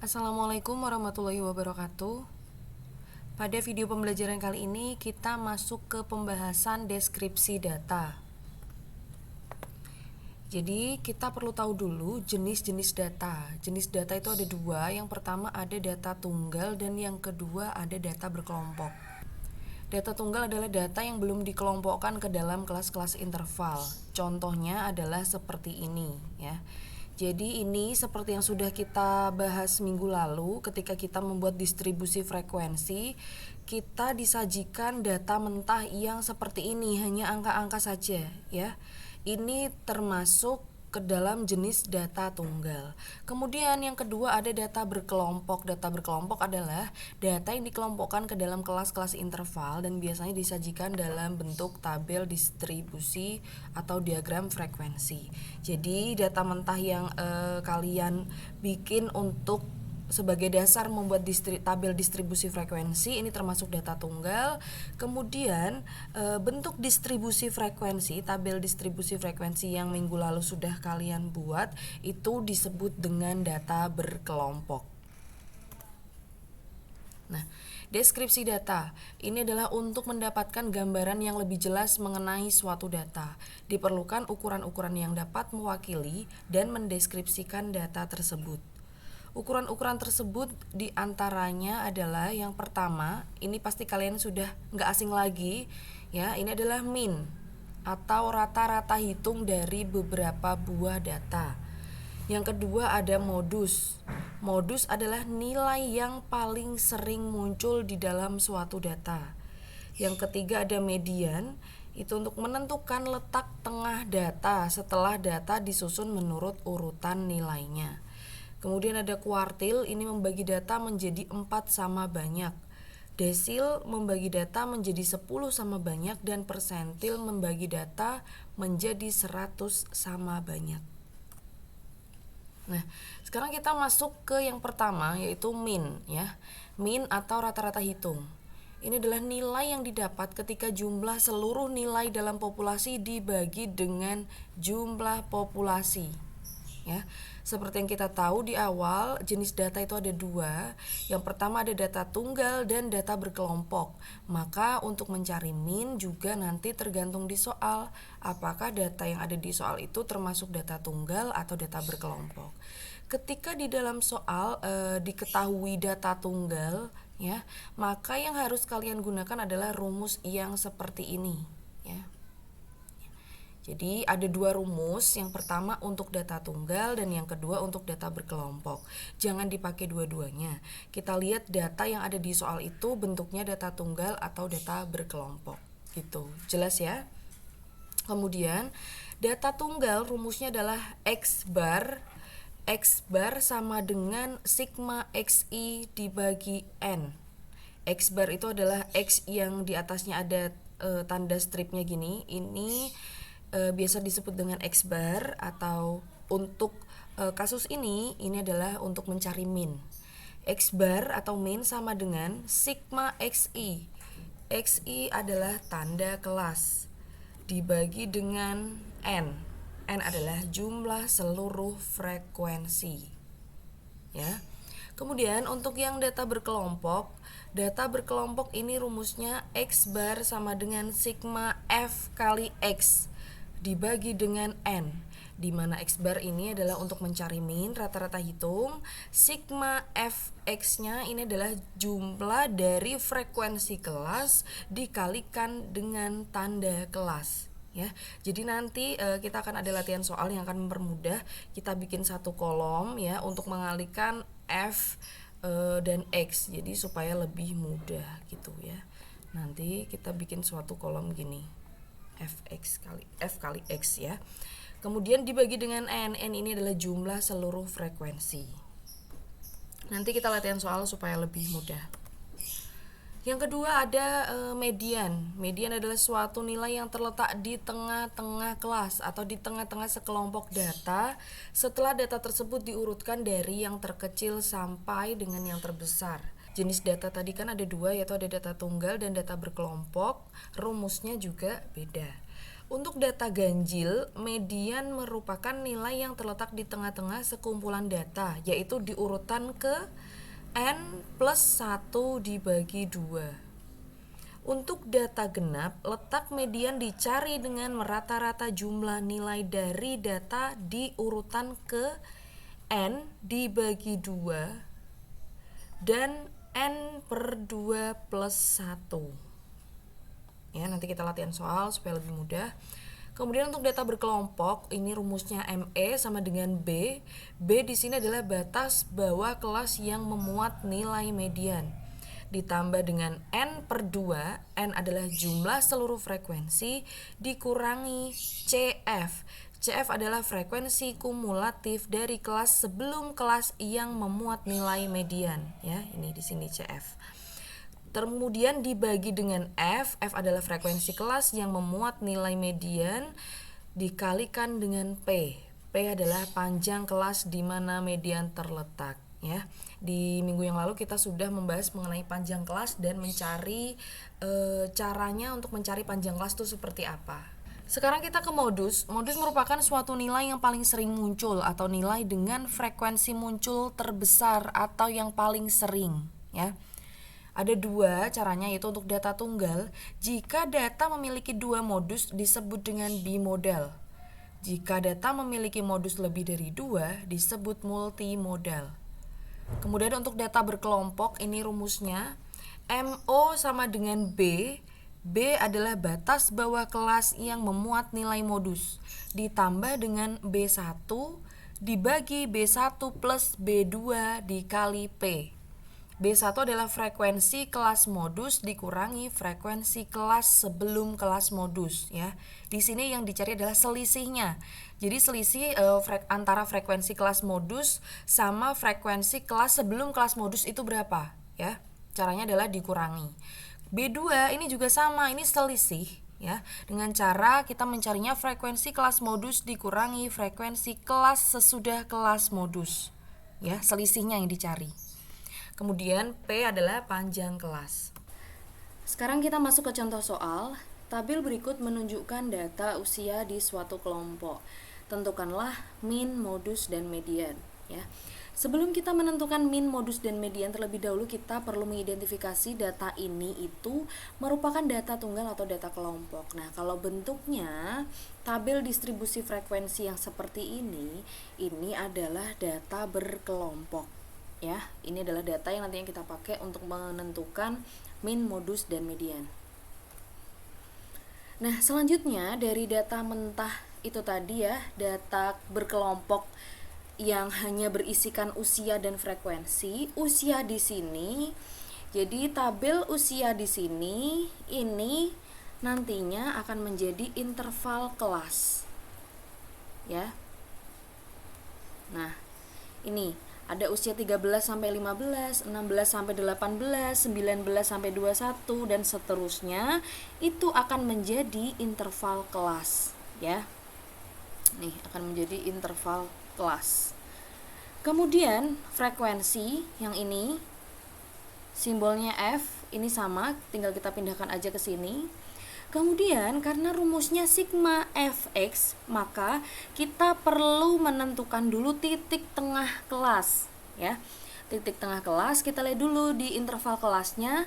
Assalamualaikum warahmatullahi wabarakatuh. Pada video pembelajaran kali ini kita masuk ke pembahasan deskripsi data. Jadi kita perlu tahu dulu jenis-jenis data. Jenis data itu ada dua. Yang pertama ada data tunggal dan yang kedua ada data berkelompok. Data tunggal adalah data yang belum dikelompokkan ke dalam kelas-kelas interval. Contohnya adalah seperti ini ya. Jadi ini seperti yang sudah kita bahas minggu lalu ketika kita membuat distribusi frekuensi, kita disajikan data mentah yang seperti ini, hanya angka-angka saja ya. Ini termasuk ke dalam jenis data tunggal. Kemudian yang kedua ada data berkelompok. Data berkelompok adalah data yang dikelompokkan ke dalam kelas-kelas interval dan biasanya disajikan dalam bentuk tabel distribusi atau diagram frekuensi. Jadi data mentah yang kalian bikin untuk sebagai dasar membuat tabel distribusi frekuensi ini termasuk data tunggal. Kemudian bentuk distribusi frekuensi, tabel distribusi frekuensi yang minggu lalu sudah kalian buat itu disebut dengan data berkelompok. Nah, deskripsi data ini adalah untuk mendapatkan gambaran yang lebih jelas mengenai suatu data. Diperlukan ukuran-ukuran yang dapat mewakili dan mendeskripsikan data tersebut. Ukuran-ukuran tersebut diantaranya adalah yang pertama, ini pasti kalian sudah nggak asing lagi ya, ini adalah min atau rata-rata hitung dari beberapa buah data. Yang kedua ada modus. Modus adalah nilai yang paling sering muncul di dalam suatu data. Yang ketiga ada median, itu untuk menentukan letak tengah data setelah data disusun menurut urutan nilainya. Kemudian ada kuartil, ini membagi data menjadi 4 sama banyak. Desil membagi data menjadi 10 sama banyak dan persentil membagi data menjadi 100 sama banyak. Nah, sekarang kita masuk ke yang pertama yaitu min ya. Min atau rata-rata hitung. Ini adalah nilai yang didapat ketika jumlah seluruh nilai dalam populasi dibagi dengan jumlah populasi. Ya, seperti yang kita tahu di awal, jenis data itu ada dua. Yang pertama ada data tunggal dan data berkelompok. Maka untuk mencari min juga nanti tergantung di soal, apakah data yang ada di soal itu termasuk data tunggal atau data berkelompok. Ketika di dalam soal diketahui data tunggal ya, maka yang harus kalian gunakan adalah rumus yang seperti ini ya. Jadi ada dua rumus, yang pertama untuk data tunggal dan yang kedua untuk data berkelompok. Jangan dipakai dua-duanya. Kita lihat data yang ada di soal itu bentuknya data tunggal atau data berkelompok. Gitu. Jelas ya? Kemudian data tunggal rumusnya adalah X bar. X bar sama dengan sigma XI dibagi N. X bar itu adalah X yang di atasnya ada tanda stripnya gini. Ini biasa disebut dengan X bar, atau untuk kasus ini adalah untuk mencari min. X bar atau min sama dengan sigma XI. XI adalah tanda kelas dibagi dengan N. N adalah jumlah seluruh frekuensi. Ya. Kemudian untuk yang data berkelompok ini rumusnya X bar sama dengan sigma F kali X dibagi dengan N, di mana X bar ini adalah untuk mencari min rata-rata hitung. Sigma Fx-nya ini adalah jumlah dari frekuensi kelas dikalikan dengan tanda kelas ya. Jadi nanti kita akan ada latihan soal yang akan mempermudah. Kita bikin satu kolom ya untuk mengalihkan F dan X, jadi supaya lebih mudah gitu ya. Nanti kita bikin suatu kolom gini, F kali X ya. Kemudian dibagi dengan N. N ini adalah jumlah seluruh frekuensi. Nanti kita latihan soal supaya lebih mudah. Yang kedua ada median. Median adalah suatu nilai yang terletak di tengah-tengah kelas atau di tengah-tengah sekelompok data setelah data tersebut diurutkan dari yang terkecil sampai dengan yang terbesar. Jenis data tadi kan ada dua, yaitu ada data tunggal dan data berkelompok. Rumusnya juga beda. Untuk data ganjil, median merupakan nilai yang terletak di tengah-tengah sekumpulan data, yaitu di urutan ke N plus 1 dibagi 2. Untuk data genap, letak median dicari dengan merata-rata jumlah nilai dari data di urutan ke N dibagi 2 dan N per 2 plus 1. Ya, nanti kita latihan soal supaya lebih mudah. Kemudian untuk data berkelompok, ini rumusnya ME sama dengan B. B di sini adalah batas bawah kelas yang memuat nilai median. Ditambah dengan N per 2, N adalah jumlah seluruh frekuensi, dikurangi CF. CF adalah frekuensi kumulatif dari kelas sebelum kelas yang memuat nilai median. Ya, ini di sini CF. Kemudian dibagi dengan F adalah frekuensi kelas yang memuat nilai median dikalikan dengan P. P adalah panjang kelas di mana median terletak, ya. Di minggu yang lalu kita sudah membahas mengenai panjang kelas dan mencari caranya untuk mencari panjang kelas itu seperti apa. Sekarang kita ke modus. Modus merupakan suatu nilai yang paling sering muncul atau nilai dengan frekuensi muncul terbesar atau yang paling sering, ya. Ada dua caranya, yaitu untuk data tunggal. Jika data memiliki dua modus disebut dengan bimodal. Jika data memiliki modus lebih dari dua disebut multimodal. Kemudian untuk data berkelompok, ini rumusnya MO sama dengan B. B adalah batas bawah kelas yang memuat nilai modus ditambah dengan B1 dibagi B1 plus B2 dikali P. B1 adalah frekuensi kelas modus dikurangi frekuensi kelas sebelum kelas modus, ya. Di sini yang dicari adalah selisihnya. Jadi selisih antara frekuensi kelas modus sama frekuensi kelas sebelum kelas modus itu berapa, ya. Caranya adalah dikurangi. B2 ini juga sama, ini selisih, ya. Dengan cara kita mencarinya frekuensi kelas modus dikurangi frekuensi kelas sesudah kelas modus, ya. Selisihnya yang dicari. Kemudian P adalah panjang kelas. Sekarang kita masuk ke contoh soal. Tabel berikut menunjukkan data usia di suatu kelompok. Tentukanlah min, modus, dan median, ya. Sebelum kita menentukan min, modus, dan median, terlebih dahulu kita perlu mengidentifikasi data ini itu merupakan data tunggal atau data kelompok. Nah, kalau bentuknya tabel distribusi frekuensi yang seperti ini adalah data berkelompok. Ya, ini adalah data yang nantinya kita pakai untuk menentukan min, modus, dan median. Nah, selanjutnya dari data mentah itu tadi, ya, data berkelompok yang hanya berisikan usia dan frekuensi. Usia di sini, jadi tabel usia di sini ini nantinya akan menjadi interval kelas, ya. Nah, ini ada usia 13 sampai 15, 16 sampai 18, 19 sampai 21 dan seterusnya. Itu akan menjadi interval kelas, ya. Nih, akan menjadi interval kelas. Kemudian frekuensi yang ini simbolnya F, ini sama, tinggal kita pindahkan aja ke sini. Kemudian karena rumusnya sigma fx, maka kita perlu menentukan dulu titik tengah kelas, ya. Titik tengah kelas kita lihat dulu di interval kelasnya.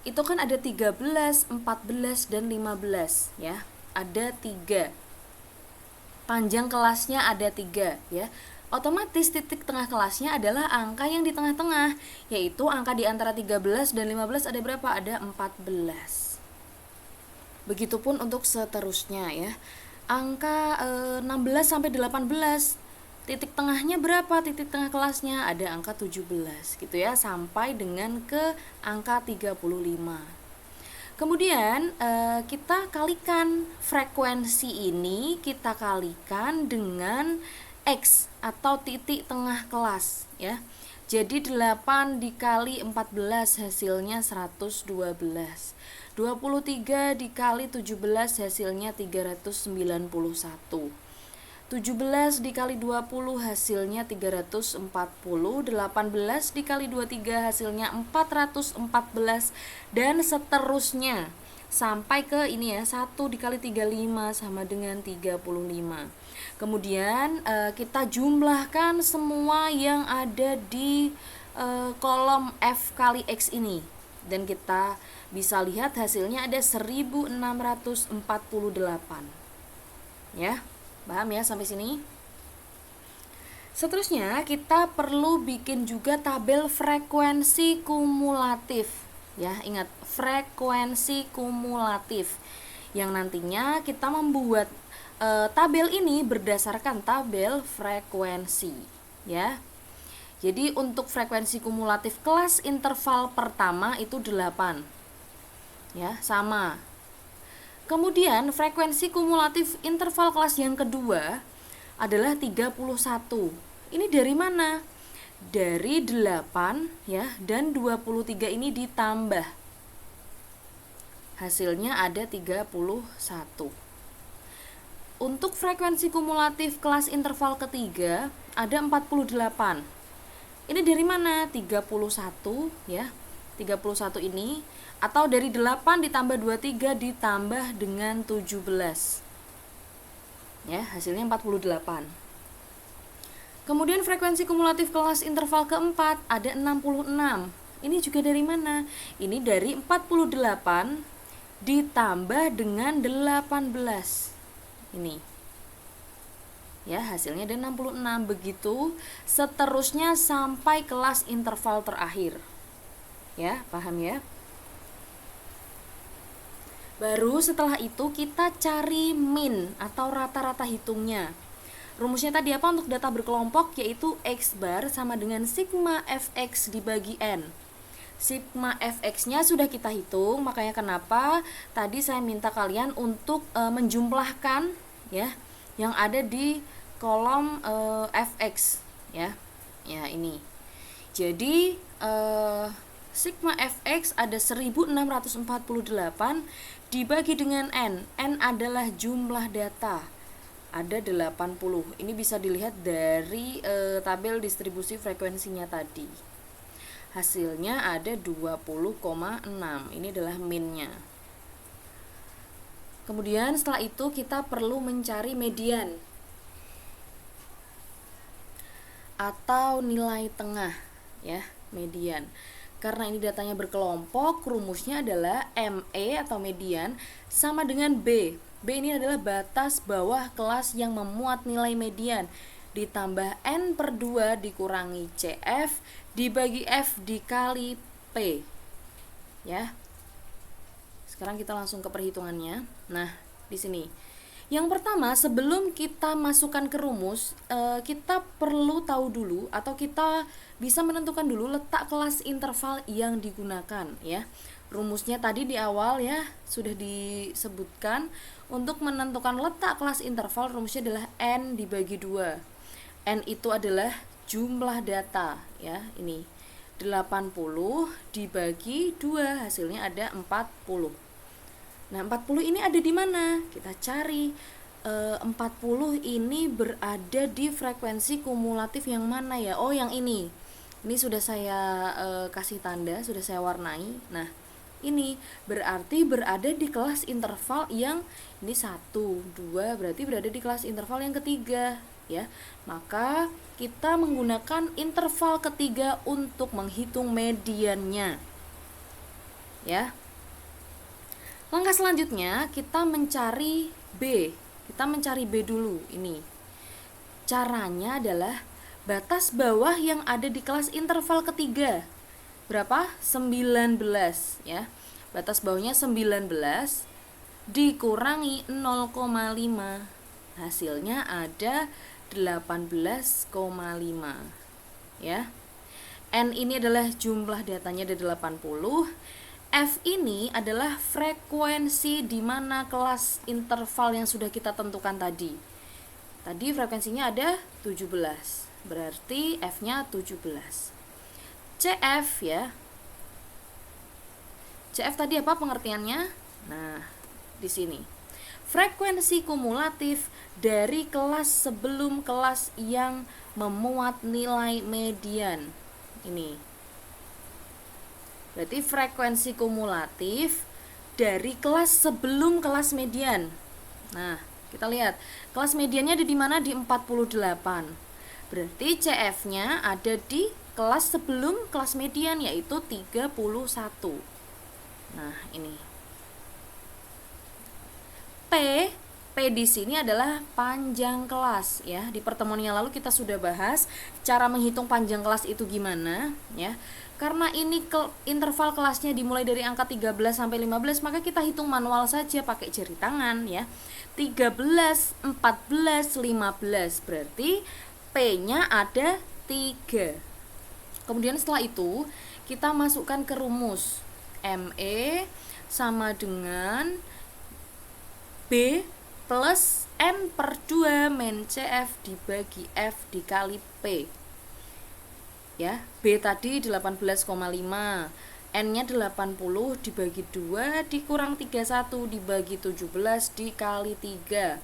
Itu kan ada 13, 14 dan 15, ya. Ada 3. Panjang kelasnya ada 3, ya. Otomatis titik tengah kelasnya adalah angka yang di tengah-tengah, yaitu angka di antara 13 dan 15 ada berapa? Ada 14. Begitupun untuk seterusnya, ya. Angka 16 sampai 18, titik tengahnya berapa? Titik tengah kelasnya ada angka 17, gitu ya, sampai dengan ke angka 35. Kemudian kita kalikan frekuensi ini, kita kalikan dengan X atau titik tengah kelas, ya. Jadi 8 dikali 14 hasilnya 112. 23 dikali 17 hasilnya 391. 17 dikali 20 hasilnya 340. 18 dikali 23 hasilnya 414 dan seterusnya sampai ke ini ya, 1 dikali 35 sama dengan 35. Kemudian kita jumlahkan semua yang ada di kolom F kali X ini, dan kita bisa lihat hasilnya ada 1648. Ya, paham ya sampai sini? Seterusnya kita perlu bikin juga tabel frekuensi kumulatif. Ya, ingat frekuensi kumulatif yang nantinya kita membuat tabel ini berdasarkan tabel frekuensi, ya. Jadi untuk frekuensi kumulatif kelas interval pertama itu 8. Ya, sama. Kemudian frekuensi kumulatif interval kelas yang kedua adalah 31. Ini dari mana? Dari 8 ya, dan 23 ini ditambah. Hasilnya ada 31. Untuk frekuensi kumulatif kelas interval ketiga ada 48. Ini dari mana? 31 ya. 31 ini, atau dari 8 ditambah 23 ditambah dengan 17. Ya, hasilnya 48. Kemudian frekuensi kumulatif kelas interval keempat ada 66. Ini juga dari mana? Ini dari 48 ditambah dengan 18. Ini. Ya, hasilnya ada 66. Begitu seterusnya sampai kelas interval terakhir. Ya, paham ya? Baru setelah itu kita cari min atau rata-rata hitungnya. Rumusnya tadi apa untuk data berkelompok? Yaitu X bar sama dengan sigma fx dibagi n. Sigma fx nya sudah kita hitung, makanya kenapa tadi saya minta kalian untuk menjumlahkan ya yang ada di kolom fx ya. Ya, ini. Jadi sigma fx ada 1648 dibagi dengan n. N adalah jumlah data. Ada 80. Ini bisa dilihat dari tabel distribusi frekuensinya tadi. Hasilnya ada 20,6. Ini adalah minnya. Kemudian setelah itu kita perlu mencari median atau nilai tengah ya, median. Karena ini datanya berkelompok, rumusnya adalah ME atau median sama dengan B. B ini adalah batas bawah kelas yang memuat nilai median, ditambah N per 2 dikurangi CF dibagi F dikali P. Ya. Sekarang kita langsung ke perhitungannya. Nah, di sini. Yang pertama, sebelum kita masukkan ke rumus, kita perlu tahu dulu atau kita bisa menentukan dulu letak kelas interval yang digunakan ya. Rumusnya tadi di awal ya sudah disebutkan. Untuk menentukan letak kelas interval, rumusnya adalah N dibagi 2. N itu adalah jumlah data ya, ini 80 dibagi 2, hasilnya ada 40. Nah, 40 ini ada di mana? Kita cari. 40 ini berada di frekuensi kumulatif yang mana ya? Oh, yang ini. Ini sudah saya kasih tanda, sudah saya warnai. Nah, ini berarti berada di kelas interval yang ini 1, 2, berarti berada di kelas interval yang ketiga ya. Maka kita menggunakan interval ketiga untuk menghitung mediannya. Ya. Langkah selanjutnya kita mencari B. Kita mencari B dulu ini. Caranya adalah batas bawah yang ada di kelas interval ketiga. Berapa? 19 ya. Batas bawahnya 19 dikurangi 0,5. Hasilnya ada 18,5 ya. N ini adalah jumlah datanya ada 80. F ini adalah frekuensi di mana kelas interval yang sudah kita tentukan tadi. Tadi frekuensinya ada 17. Berarti F-nya 17. CF ya. CF tadi apa pengertiannya? Nah, di sini. Frekuensi kumulatif dari kelas sebelum kelas yang memuat nilai median. Ini. Berarti frekuensi kumulatif dari kelas sebelum kelas median. Nah, kita lihat kelas mediannya ada di mana? Di 48. Berarti CF-nya ada di kelas sebelum kelas median, yaitu 31. Nah, ini P di sini adalah panjang kelas ya. Di pertemuan yang lalu kita sudah bahas cara menghitung panjang kelas itu gimana ya. Karena ini interval kelasnya dimulai dari angka 13 sampai 15, maka kita hitung manual saja pakai jari tangan ya. 13, 14, 15 berarti P-nya ada 3. Kemudian setelah itu kita masukkan ke rumus. ME sama dengan B plus N per 2 min CF dibagi F dikali P. Ya, B tadi 18,5, N-nya 80 dibagi 2 dikurang 31 dibagi 17 dikali 3.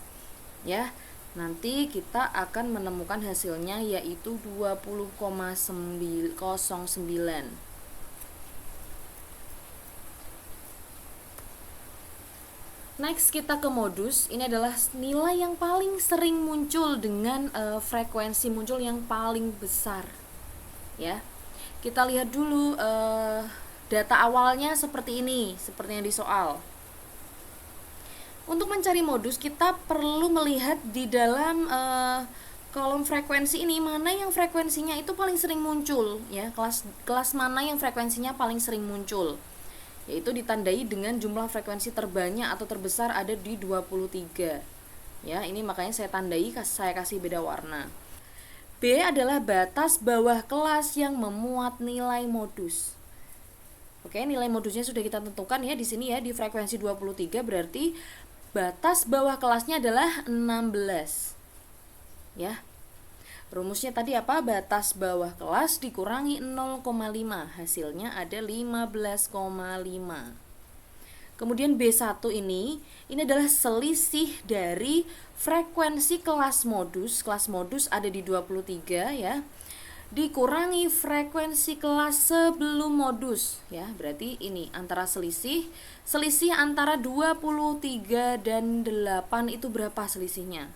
Ya, nanti kita akan menemukan hasilnya yaitu 20,09. Next kita ke modus. Ini adalah nilai yang paling sering muncul dengan frekuensi muncul yang paling besar. Ya, kita lihat dulu data awalnya seperti ini, seperti yang di soal. Untuk mencari modus kita perlu melihat di dalam kolom frekuensi ini mana yang frekuensinya itu paling sering muncul, ya. Kelas mana yang frekuensinya paling sering muncul, yaitu ditandai dengan jumlah frekuensi terbanyak atau terbesar ada di 23. Ya, ini makanya saya tandai, saya kasih beda warna. B adalah batas bawah kelas yang memuat nilai modus. Oke, nilai modusnya sudah kita tentukan ya di sini ya, di frekuensi 23 berarti batas bawah kelasnya adalah 16. Ya. Rumusnya tadi apa? Batas bawah kelas dikurangi 0,5. Hasilnya ada 15,5. Kemudian B1 ini adalah selisih dari frekuensi kelas modus. Kelas modus ada di 23 ya. Dikurangi frekuensi kelas sebelum modus ya. Berarti ini antara selisih antara 23 dan 8 itu berapa selisihnya?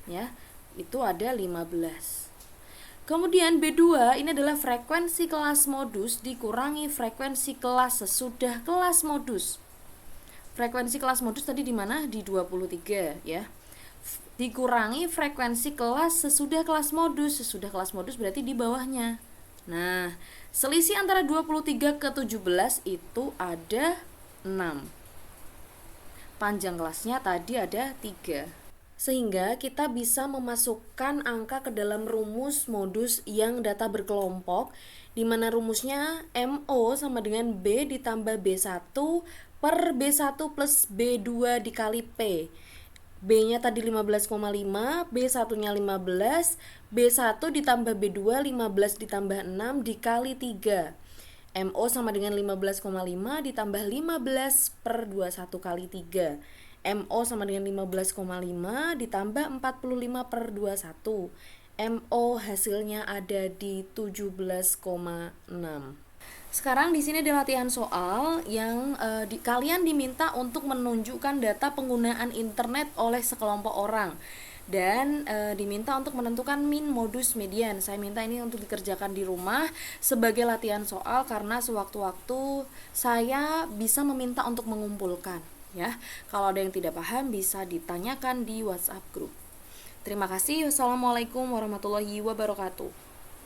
Ya, itu ada 15. Kemudian B2 ini adalah frekuensi kelas modus dikurangi frekuensi kelas sesudah kelas modus. Frekuensi kelas modus tadi di mana? Di 23 ya. Dikurangi frekuensi kelas sesudah kelas modus. Sesudah kelas modus berarti di bawahnya. Nah, selisih antara 23 ke 17 itu ada 6. Panjang kelasnya tadi ada 3. Sehingga kita bisa memasukkan angka ke dalam rumus modus yang data berkelompok, di mana rumusnya MO sama dengan B ditambah B1 per B1 plus B2 dikali P. B-nya tadi 15,5, B1-nya 15, B1 ditambah B2 15 ditambah 6 dikali 3. MO sama dengan 15,5 ditambah 15 per 21 kali 3. MO sama dengan 15,5 ditambah 45 per 21. MO hasilnya ada di 17,6. Sekarang di sini ada latihan soal yang kalian diminta untuk menunjukkan data penggunaan internet oleh sekelompok orang dan diminta untuk menentukan min, modus, median. Saya minta ini untuk dikerjakan di rumah sebagai latihan soal karena sewaktu-waktu saya bisa meminta untuk mengumpulkan ya. Kalau ada yang tidak paham bisa ditanyakan di WhatsApp group. Terima kasih. Wassalamualaikum warahmatullahi wabarakatuh.